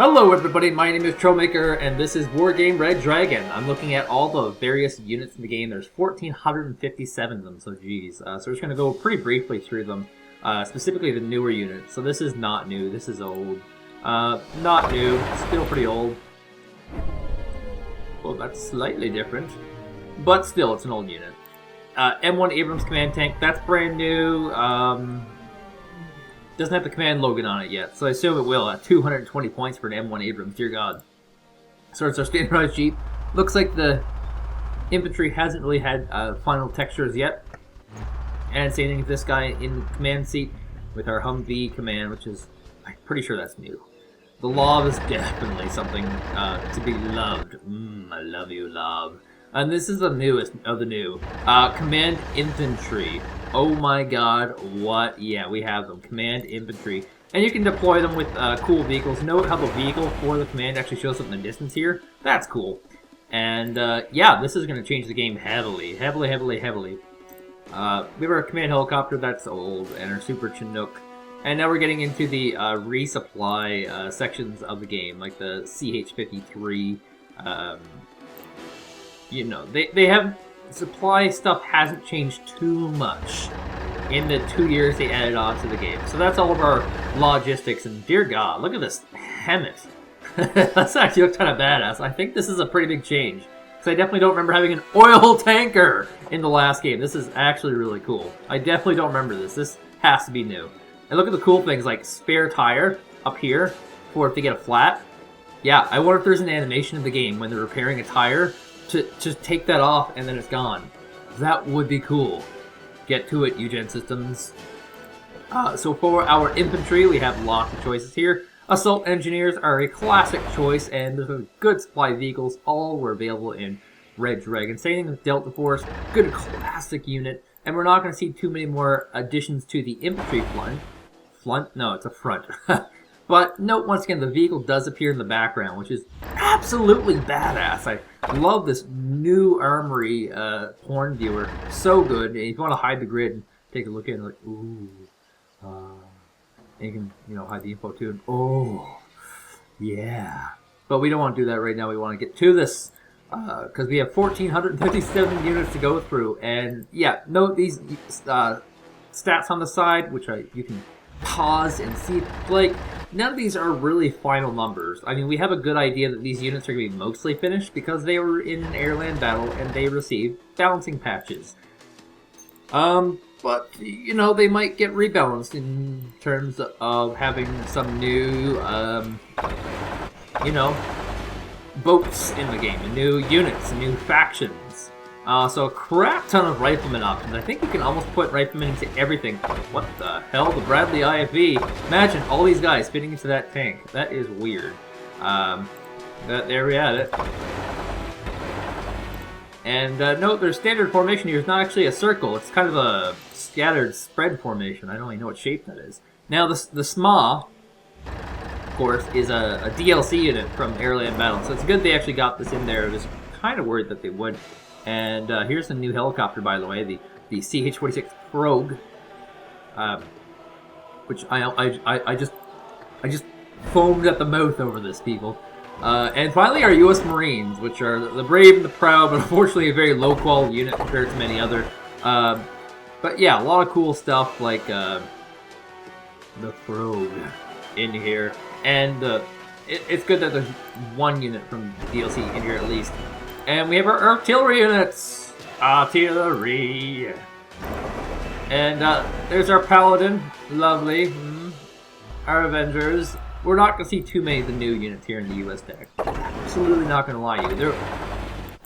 Hello everybody, my name is Trollmaker, and this is Wargame Red Dragon. I'm looking at all the various units in the game. There's 1,457 of them, so geez. So we're just going to go pretty briefly through them, specifically the newer units. So this is not new, this is old. Not new, still pretty old. Well, that's slightly different, but still, it's an old unit. M1 Abrams Command Tank, that's brand new. Doesn't have the command Logan on it yet, so I assume it will at 220 points for an M1 Abrams, dear god. So it's our standardized Jeep. Looks like the infantry hasn't really had final textures yet. And same thing with this guy in the command seat with our Humvee command, which is, I'm pretty sure that's new. The Lob is definitely something to be loved. I love you, Lob. And this is the newest of the new. Command Infantry. Oh my god, what? Yeah, we have them. Command Infantry. And you can deploy them with cool vehicles. Note how the vehicle for the command actually shows up in the distance here. That's cool. And yeah, this is going to change the game heavily. Heavily. We have our command helicopter, that's old, and our Super Chinook. And now we're getting into the resupply sections of the game, like the CH-53. You know, they have... Supply stuff hasn't changed too much in the 2 years they added on to the game. So that's all of our logistics, and dear god, look at this Hemet. That's actually looks kind of badass. I think this is a pretty big change, because I definitely don't remember having an oil tanker in the last game. This is actually really cool. I definitely don't remember this. This has to be new. And look at the cool things like spare tire up here for if they get a flat. Yeah, I wonder if there's an animation in the game when they're repairing a tire to just take that off and then it's gone. That would be cool. Get to it, UGen Systems. So for our infantry, we have lots of choices here. Assault engineers are a classic choice, and there's a good supply of vehicles. All were available in Red Dragon. Same thing with Delta Force, good classic unit. And we're not going to see too many more additions to the infantry front. No, it's a front. But note once again, the vehicle does appear in the background, which is absolutely badass. I love this new armory porn viewer. So good. And if you want to hide the grid and take a look at it, like, ooh. And you can, hide the info too. And, oh, yeah. But we don't want to do that right now. We want to get to this because we have 1,457 units to go through. And yeah, note these stats on the side, which you can pause and see. Like, none of these are really final numbers. I mean, we have a good idea that these units are going to be mostly finished because they were in an airland battle and they received balancing patches. But, they might get rebalanced in terms of having some new, boats in the game, and new units, and new factions. So a crap ton of rifleman options. I think you can almost put riflemen into everything. What the hell? The Bradley IFV. Imagine all these guys fitting into that tank. That is weird. There we had it. And note their standard formation here is not actually a circle. It's kind of a scattered spread formation. I don't really know what shape that is. Now the SMA, of course, is a DLC unit from Airland Battle. So it's good they actually got this in there. I was kind of worried that they would. And here's the new helicopter, by the way, the CH-46 Progue, which I just foamed at the mouth over this, people. And finally, our U.S. Marines, which are the brave and the proud, but unfortunately a very low-quality unit compared to many other. But yeah, a lot of cool stuff like the Progue in here, and it's good that there's one unit from DLC in here at least. And we have our artillery units. Artillery. And there's our Paladin. Lovely. Our Avengers. We're not going to see too many of the new units here in the US deck. Absolutely not going to lie to you. There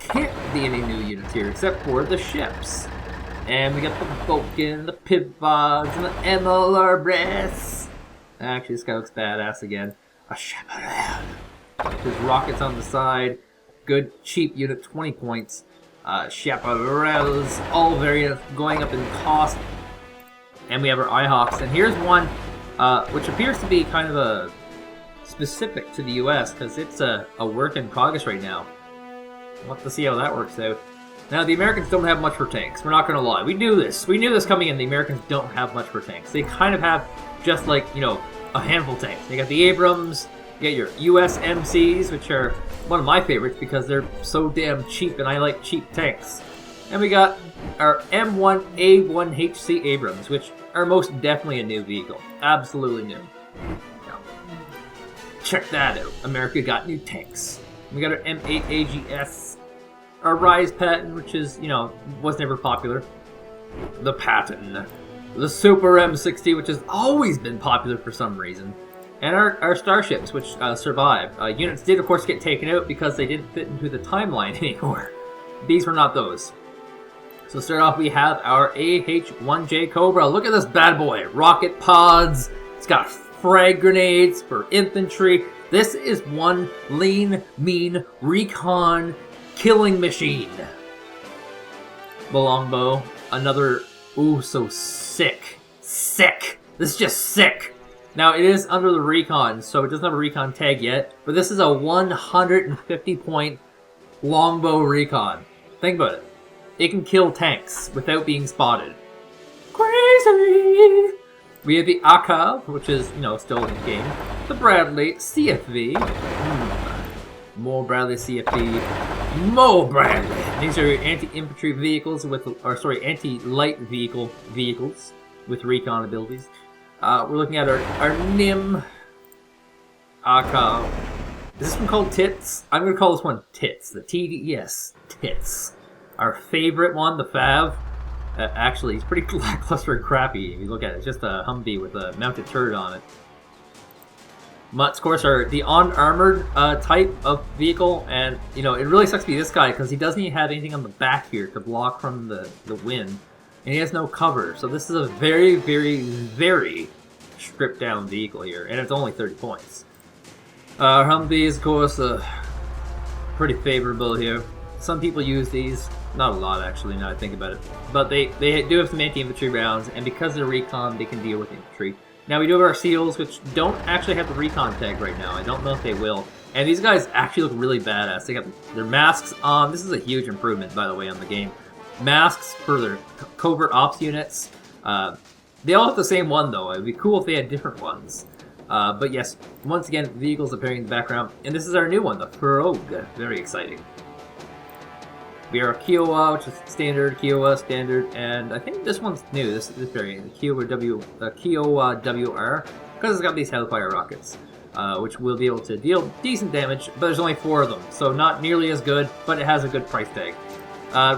can't be any new units here except for the ships. And we got the Vulcan, the Pivots, and the MLR. Actually, this guy looks badass again. A Chaparral. There's rockets on the side. Good, cheap unit, 20 points. Chaparrals, all variants going up in cost. And we have our IHawks. And here's one which appears to be kind of a specific to the US because it's a work in progress right now. We'll have to see how that works out. Now, the Americans don't have much for tanks. We're not going to lie. We knew this. We knew this coming in. The Americans don't have much for tanks. They kind of have just like, a handful of tanks. They got the Abrams, You get your USMCs, which are one of my favorites because they're so damn cheap, and I like cheap tanks. And we got our M1A1HC Abrams, which are most definitely a new vehicle. Absolutely new. Now, check that out. America got new tanks. We got our M8AGS, our Rise Patton, which is, was never popular. The Patton. The Super M60, which has always been popular for some reason. And our Starships, which survived. Units did, of course, get taken out because they didn't fit into the timeline anymore. These were not those. So to start off, we have our AH-1J Cobra. Look at this bad boy. Rocket pods. It's got frag grenades for infantry. This is one lean, mean, recon killing machine. The longbow. Another, ooh, so sick. Sick. This is just sick. Now, it is under the recon, so it doesn't have a recon tag yet, but this is a 150-point longbow recon. Think about it. It can kill tanks without being spotted. Crazy! We have the Akav, which is, still in the game. The Bradley CFV. More Bradley CFV. More Bradley! These are anti-infantry vehicles with, anti-light vehicles with recon abilities. We're looking at our NIM Akav. Is this one called Tits? I'm going to call this one Tits. The TDS. Tits. Our favorite one, the Fav. Actually, it's pretty lackluster and crappy if you look at it. It's just a Humvee with a mounted turret on it. Mutts, of course, are the unarmored type of vehicle, and, it really sucks to be this guy because he doesn't even have anything on the back here to block from the wind, and he has no cover. So this is a very, very, very stripped down vehicle here, and it's only 30 points. Humvees, of course, pretty favorable here. Some people use these. Not a lot, actually, now I think about it. But they do have some anti-infantry rounds, and because they're recon, they can deal with infantry. Now, we do have our SEALs, which don't actually have the recon tag right now. I don't know if they will. And these guys actually look really badass. They got their masks on. This is a huge improvement, by the way, on the game. Masks for their covert ops units. They all have the same one, though. It would be cool if they had different ones. But yes, once again, vehicles appearing in the background. And this is our new one, the Frog. Very exciting. We are a Kiowa, which is standard, Kiowa, standard, and I think this one's new, this variant, the Kiowa WR, because it's got these Hellfire rockets, which will be able to deal decent damage, but there's only 4 of them, so not nearly as good, but it has a good price tag.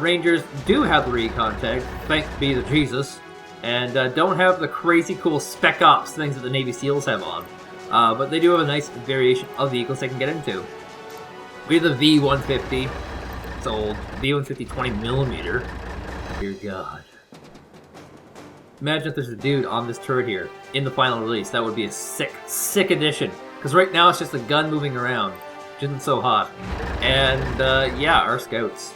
Rangers do have the recon tag, thanks be to Jesus, and don't have the crazy cool Spec Ops things that the Navy SEALs have on, but they do have a nice variation of vehicles they can get into. We have the V-150. Old V-150 20mm. Dear God. Imagine if there's a dude on this turret here in the final release. That would be a sick, sick addition. Because right now it's just a gun moving around, which isn't so hot. And yeah, our scouts.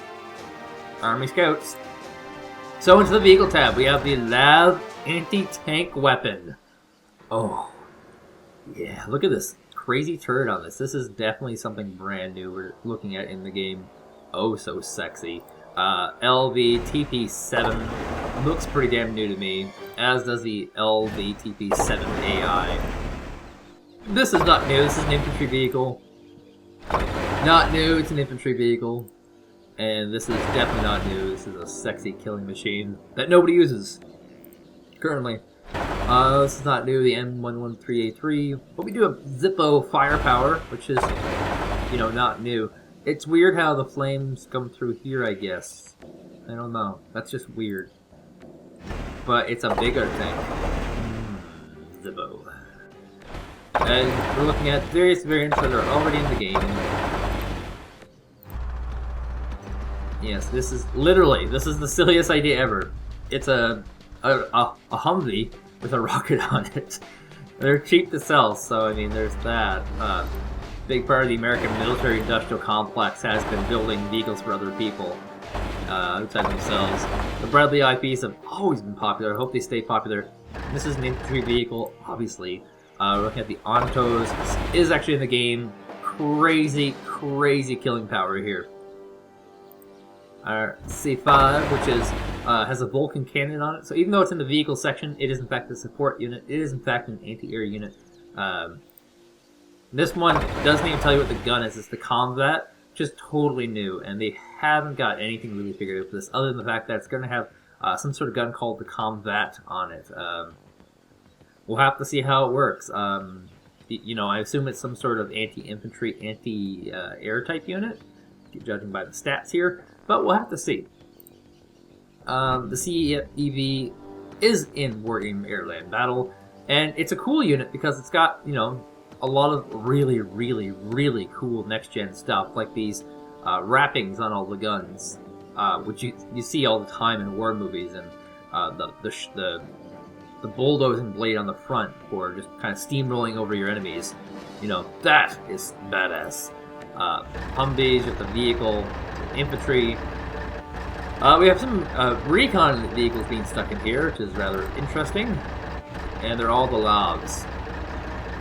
Army scouts. So into the vehicle tab, we have the Lav anti-tank weapon. Oh. Yeah, look at this crazy turret on this. This is definitely something brand new we're looking at in the game. Oh, so sexy. LV-TP7 looks pretty damn new to me, as does the LV-TP7 AI. This is not new, this is an infantry vehicle. Not new, it's an infantry vehicle. And this is definitely not new, this is a sexy killing machine that nobody uses currently. This is not new, the M113A3, but we do have Zippo firepower, which is, not new. It's weird how the flames come through here, I guess. I don't know. That's just weird. But it's a bigger tank. Zippo. And we're looking at various variants that are already in the game. Yes, this is the silliest idea ever. It's a Humvee with a rocket on it. They're cheap to sell, so I mean, there's that. Big part of the American military-industrial complex has been building vehicles for other people outside themselves. The Bradley IPs have always been popular. I hope they stay popular. This is an infantry vehicle, obviously. We're looking at the Ontos. This is actually in the game. Crazy, crazy killing power here. Our C5, which is has a Vulcan cannon on it. So even though it's in the vehicle section, it is in fact a support unit. It is in fact an anti-air unit. This one doesn't even tell you what the gun is. It's the combat, which is totally new, and they haven't got anything really figured out for this, other than the fact that it's going to have some sort of gun called the combat on it. We'll have to see how it works. You know, I assume it's some sort of anti-infantry, anti-air type unit, judging by the stats here, but we'll have to see. The CEV is in Wargame Airland Battle, and it's a cool unit because it's got, you know, a lot of really, really, really cool next-gen stuff, like these wrappings on all the guns, which you see all the time in war movies, and the bulldozing blade on the front for just kind of steamrolling over your enemies. You know, that is badass. Humvees with the vehicle, infantry. We have some recon vehicles being stuck in here, which is rather interesting. And they're all the Lavs.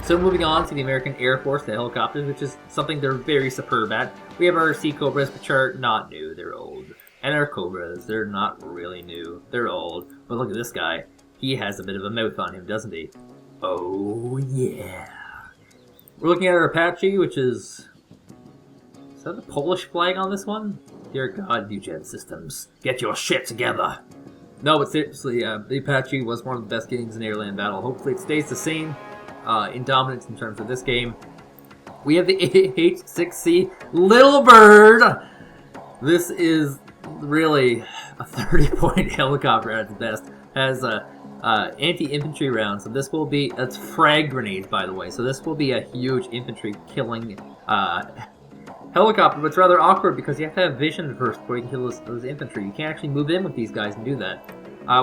So moving on to the American Air Force, the helicopters, which is something they're very superb at. We have our Sea Cobras, which are not new, they're old. And our Cobras, they're not really new, they're old. But look at this guy. He has a bit of a mouth on him, doesn't he? Oh, yeah. We're looking at our Apache, which is... Is that the Polish flag on this one? Dear God, new gen systems, get your shit together. No, but seriously, the Apache was one of the best games in Airland Battle. Hopefully it stays the same in dominance in terms of this game. We have the H-6C Little Bird. This is really a 30-point helicopter at its best. Has anti-infantry rounds, so this will be... It's frag grenades, by the way, so this will be a huge infantry killing helicopter, but it's rather awkward because you have to have vision first before you can kill those infantry. You can't actually move in with these guys and do that.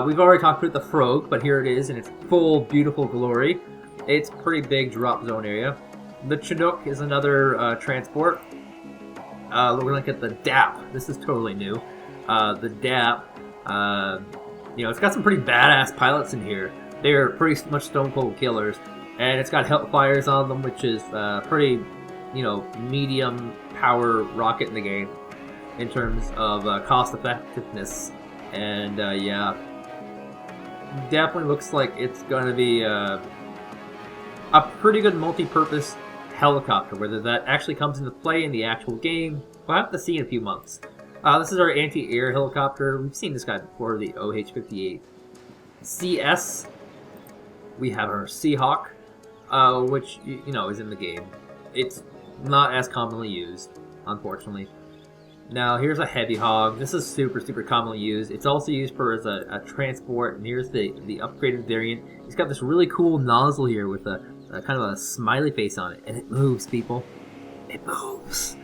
We've already talked about the Frog, but here it is in its full, beautiful glory. It's a pretty big drop zone area. The Chinook is another transport. We're looking at the DAP. This is totally new. The DAP, you know, it's got some pretty badass pilots in here. They're pretty much stone cold killers. And it's got Hellfires on them, which is pretty, you know, medium power rocket in the game in terms of cost effectiveness. And yeah, definitely looks like it's going to be a pretty good multi-purpose helicopter. Whether that actually comes into play in the actual game, we'll have to see in a few months. This is our anti-air helicopter. We've seen this guy before, the OH-58 CS. We have our Seahawk, which, you know, is in the game. It's not as commonly used, unfortunately. Now, here's a Heavy Hog. This is super, super commonly used. It's also used for as a transport, and here's the upgraded variant. It's got this really cool nozzle here with a kind of a smiley face on it, and it moves, people. It moves.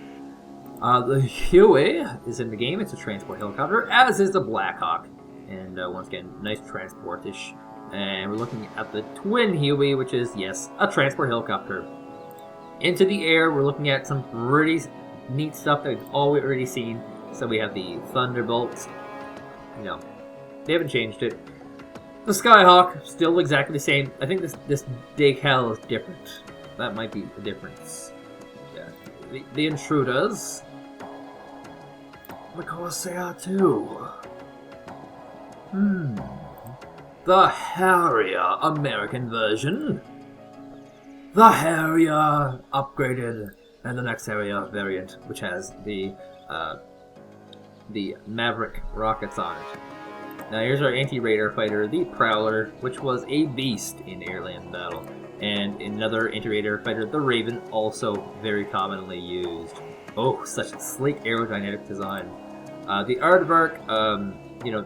The Huey is in the game. It's a transport helicopter, as is the Black Hawk. And once again, nice transport-ish. And we're looking at the Twin Huey, which is, yes, a transport helicopter. Into the air, we're looking at some pretty neat stuff that we've already seen. So we have the Thunderbolts. You know, they haven't changed it. The Skyhawk, still exactly the same. I think this decal is different. That might be the difference. Yeah. The Intruders. The Corsair 2. The Harrier American version. The Harrier upgraded, and the next Harrier variant, which has the Maverick rockets on it. Now here's our anti-radar fighter, the Prowler, which was a beast in Airland Battle. And another anti-radar fighter, the Raven, also very commonly used. Oh, such a sleek aerodynamic design. The Aardvark, you know,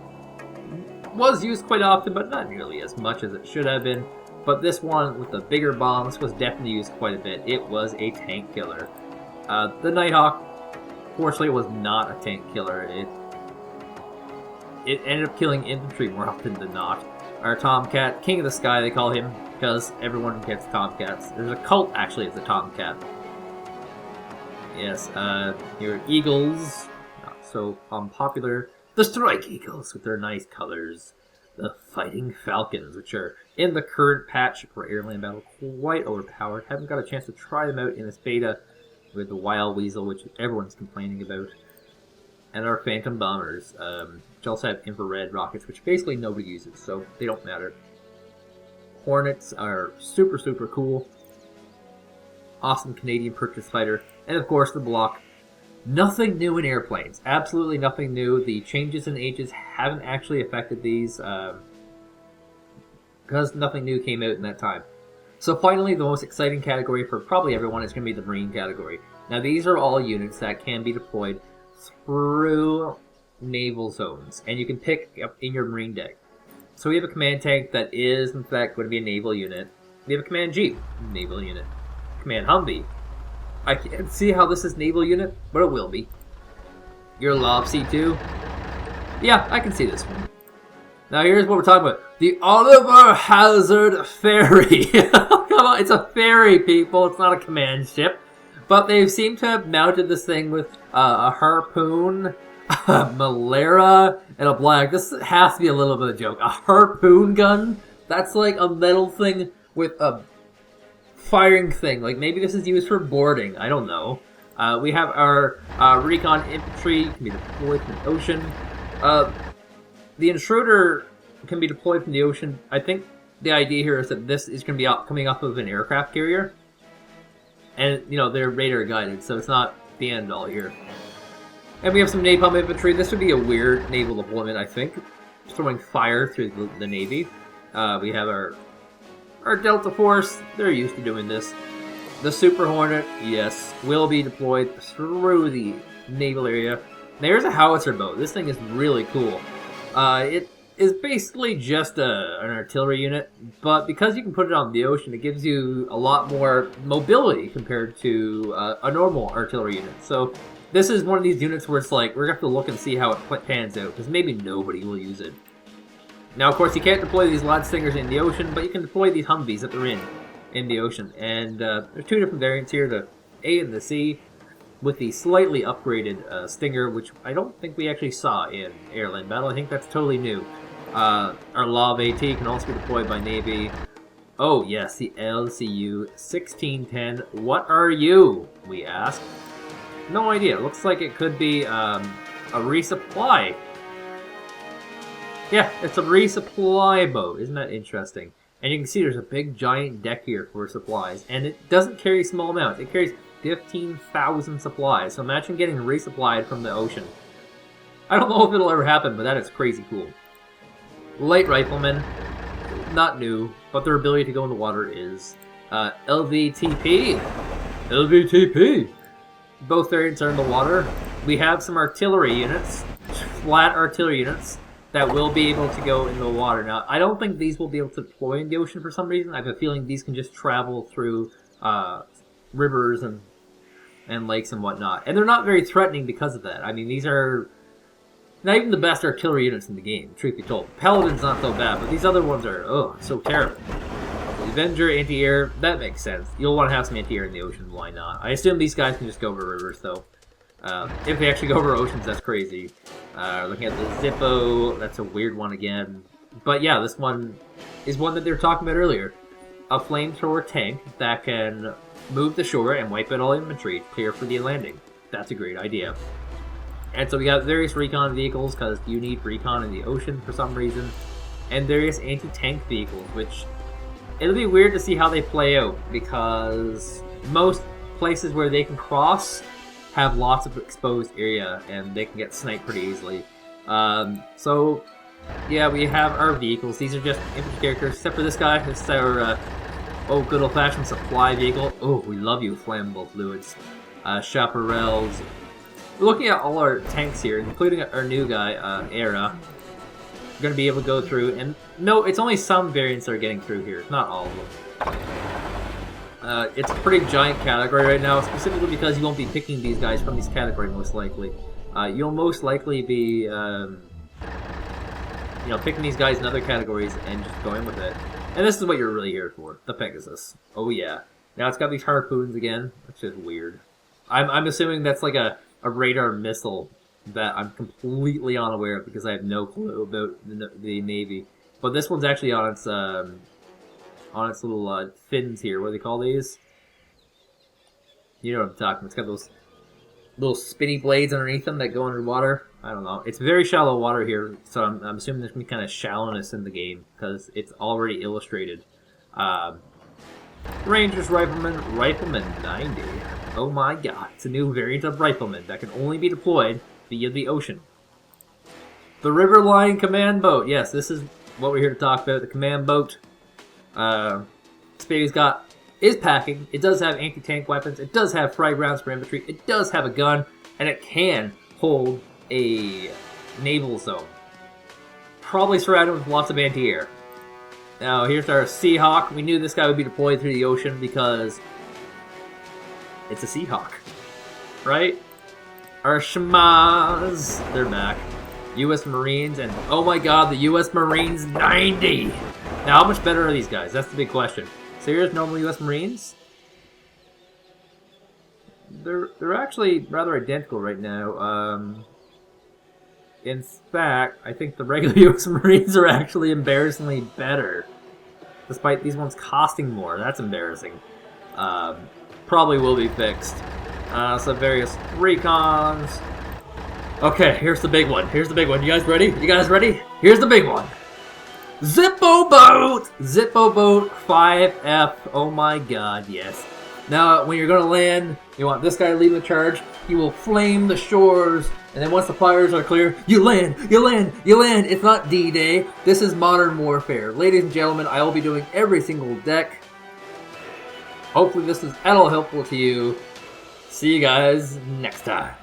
was used quite often, but not nearly as much as it should have been. But this one, with the bigger bombs, was definitely used quite a bit. It was a tank killer. The Nighthawk, fortunately, was not a tank killer. It ended up killing infantry more often than not. Our Tomcat, King of the Sky, they call him, because everyone gets Tomcats. There's a cult, actually, of the Tomcat. Yes, your Eagles, not so unpopular. The Strike Eagles, with their nice colors. The Fighting Falcons, which are in the current patch for Airland Battle, quite overpowered. Haven't got a chance to try them out in this beta with the Wild Weasel, which everyone's complaining about. And our Phantom Bombers, which also have infrared rockets, which basically nobody uses, so they don't matter. Hornets are super, super cool. awesome Canadian purchase fighter, and of course the block. Nothing new in airplanes. Absolutely nothing new. The changes in ages haven't actually affected these because nothing new came out in that time. So finally, the most exciting category for probably everyone is going to be the Marine category. Now these are all units that can be deployed through naval zones, and you can pick up in your Marine deck. So we have a command tank that is in fact going to be a naval unit. We have a command jeep, naval unit. Command Humvee. I can't see how this is naval unit, but it will be. Your Lob C2. Yeah, I can see this one. Now here's what we're talking about. The Oliver Hazard Ferry. Come on, it's a ferry, people. It's not a command ship. But they seem to have mounted this thing with a harpoon, a Malera, and a black. This has to be a little bit of a joke. A harpoon gun? That's like a metal thing with a firing thing. Like maybe this is used for boarding. I don't know. We have our recon infantry. Can be deployed from the ocean. The intruder can be deployed from the ocean. I think the idea here is that this is going to be coming off of an aircraft carrier. And, you know, they're radar guided, so it's not the end all here. And we have some napalm infantry. This would be a weird naval deployment, I think. Throwing fire through the Navy. We have our Delta Force. They're used to doing this. The Super Hornet, yes, will be deployed through the naval area. There's a howitzer boat. This thing is really cool. It is basically just an artillery unit, but because you can put it on the ocean, it gives you a lot more mobility compared to a normal artillery unit. So this is one of these units where it's like, we're going to have to look and see how it pans out, because maybe nobody will use it. Now, of course, you can't deploy these Landstingers in the ocean, but you can deploy these Humvees that they're in the ocean. And there's two different variants here, the A and the C, with the slightly upgraded Stinger, which I don't think we actually saw in Airland Battle. I think that's totally new. Our Lav AT can also be deployed by Navy. Oh yes, the LCU 1610. What are you, we ask? No idea. Looks like it could be a resupply. Yeah, it's a resupply boat. Isn't that interesting? And you can see there's a big giant deck here for supplies. And it doesn't carry small amounts. It carries 15,000 supplies. So imagine getting resupplied from the ocean. I don't know if it'll ever happen, but that is crazy cool. Light riflemen, not new, but their ability to go in the water is LVTP. LVTP. Both variants are in the water. We have some artillery units, flat artillery units, that will be able to go in the water. Now, I don't think these will be able to deploy in the ocean for some reason. I have a feeling these can just travel through rivers and lakes and whatnot. And they're not very threatening because of that. I mean, these are not even the best artillery units in the game, truth be told. Paladin's not so bad, but these other ones are, so terrible. The Avenger, anti-air, that makes sense. You'll want to have some anti-air in the ocean, why not? I assume these guys can just go over rivers, though. If they actually go over oceans, that's crazy. Looking at the Zippo, that's a weird one again. But yeah, this one is one that they were talking about earlier. A flamethrower tank that can move the shore and wipe out all infantry, clear for the landing. That's a great idea. And so we got various recon vehicles, because you need recon in the ocean for some reason. And various anti-tank vehicles, which it'll be weird to see how they play out, because most places where they can cross have lots of exposed area, and they can get sniped pretty easily. So, yeah, we have our vehicles. These are just infantry characters, except for this guy. This is our, good old-fashioned supply vehicle. Oh, we love you, flammable fluids. Chaparrals. We're looking at all our tanks here, including our new guy, Era. We're going to be able to go through, and no, it's only some variants that are getting through here, not all of them. It's a pretty giant category right now, specifically because you won't be picking these guys from this category most likely. You'll most likely be, picking these guys in other categories and just going with it. And this is what you're really here for, the Pegasus. Oh yeah. Now it's got these harpoons again, which is weird. I'm assuming that's like a radar missile that I'm completely unaware of because I have no clue about the Navy. But this one's actually on its little fins here. What do they call these? You know what I'm talking about. It's got those little spinny blades underneath them that go underwater. I don't know. It's very shallow water here, so I'm assuming there's going to be kind of shallowness in the game because it's already illustrated. Rangers Rifleman 90. Oh my god, it's a new variant of Rifleman that can only be deployed via the ocean. The Riverline Command Boat. Yes, this is what we're here to talk about. The command boat. Spade's got is packing. It does have anti-tank weapons. It does have frag rounds for infantry. It does have a gun, and it can hold a naval zone. Probably surrounded with lots of anti-air. Now here's our Seahawk. We knew this guy would be deployed through the ocean because it's a Seahawk, right? Our Shmas, they're back. U.S. Marines, and oh my god, the U.S. Marines 90! Now, how much better are these guys? That's the big question. So here's normal U.S. Marines. They're actually rather identical right now. In fact, I think the regular U.S. Marines are actually embarrassingly better. Despite these ones costing more. That's embarrassing. Probably will be fixed. So various recons. Okay, here's the big one. Here's the big one. You guys ready? You guys ready? Here's the big one. Zippo Boat! Zippo Boat 5F. Oh my god, yes. Now, when you're going to land, you want this guy to lead the charge. He will flame the shores. And then once the fires are clear, you land, you land, you land. It's not D-Day. This is modern warfare. Ladies and gentlemen, I will be doing every single deck. Hopefully this is at all helpful to you. See you guys next time.